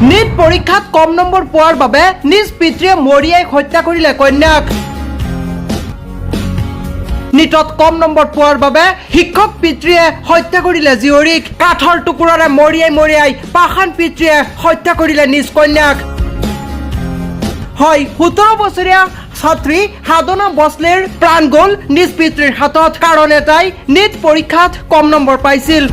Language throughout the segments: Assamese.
নীট পৰীক্ষাত কম নম্বৰ পোৱাৰ বাবে নিজ পিতৃয়ে মৰিয়াই হত্যা কৰিলে কন্যাক। নীটত কম নম্বৰ পোৱাৰ বাবে শিক্ষক পিতৃয়ে হত্যা কৰিলে জীয়ৰীক। কাঠৰ টুকুৰাৰে মৰিয়াই পাষাণ পিতৃয়ে হত্যা কৰিলে নিজ কন্যাক। হয়, 17 বছৰীয়া ছাত্ৰী সাধনা বসলেৰ প্ৰাণ গ'ল নিজ পিতৃৰ হাতত। কাৰণ এটাই, নীট পৰীক্ষাত কম নম্বৰ পাইছিল।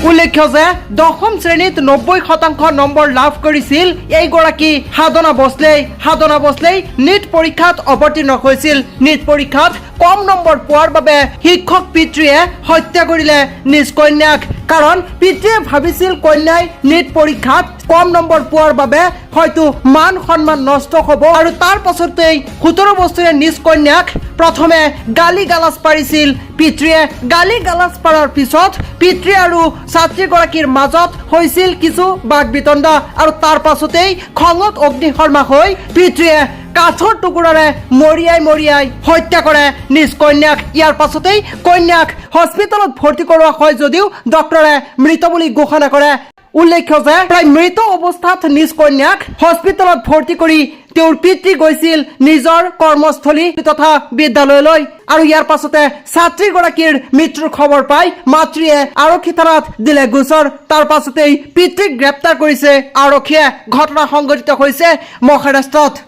উল্লেখ্য যে 10ম শ্ৰেণীত 90% নম্বৰ লাভ কৰিছিল এইগৰাকী সাধনা বসলেই নীট পৰীক্ষাত অৱতীৰ্ণ হৈছিল। নীট পৰীক্ষাত কম নম্বৰ পোৱাৰ বাবে শিক্ষক পিতৃয়ে হত্যা কৰিলে নিজ কন্যাক। কাৰণ পিতৃয়ে ভাবিছিল কন্যাই নীট পৰীক্ষাত কম নম্বৰ পোৱাৰ বাবে হয়তো মান সন্মান নষ্ট হ'ব, আৰু তাৰ পাছতেই 17 বছৰীয়া নিজ কন্যাক প্ৰথমে গালি গালাজ পাৰিছিল পিতৃয়ে। গালি গালাজ পাৰাৰ পিছত পিতৃ আৰু ছাত্ৰীগৰাকীৰ মাজত হৈছিল কিছু বাক বিতণ্ডা, আৰু তাৰ পাছতেই খঙত অগ্নিশৰ্মা হৈ পিতৃয়ে কাঠৰ টুকুৰাৰে মৰিয়াই হত্যা কৰে নিজ কন্যাক। ইয়াৰ পাছতেই কন্যাক হস্পিটেলত ভৰ্তি কৰোৱা হয় যদিও ডক্টৰে মৃত বুলি ঘোষণা কৰে। উল্লেখ্য যে প্ৰায় মৃত অৱস্থাত নিজ কন্যাক হস্পিটেলত ভৰ্তি কৰি তেওঁৰ পিতৃ গৈছিল নিজৰ কৰ্মস্থলী তথা বিদ্যালয়লৈ, আৰু ইয়াৰ পাছতে ছাত্ৰীগৰাকীৰ মৃত্যুৰ খবৰ পাই মাতৃয়ে আৰক্ষী থানাত দিলে গোচৰ। তাৰ পাছতেই পিতৃক গ্ৰেপ্তাৰ কৰিছে আৰক্ষীয়ে। ঘটনা সংঘটিত হৈছে মহাৰাষ্ট্ৰত।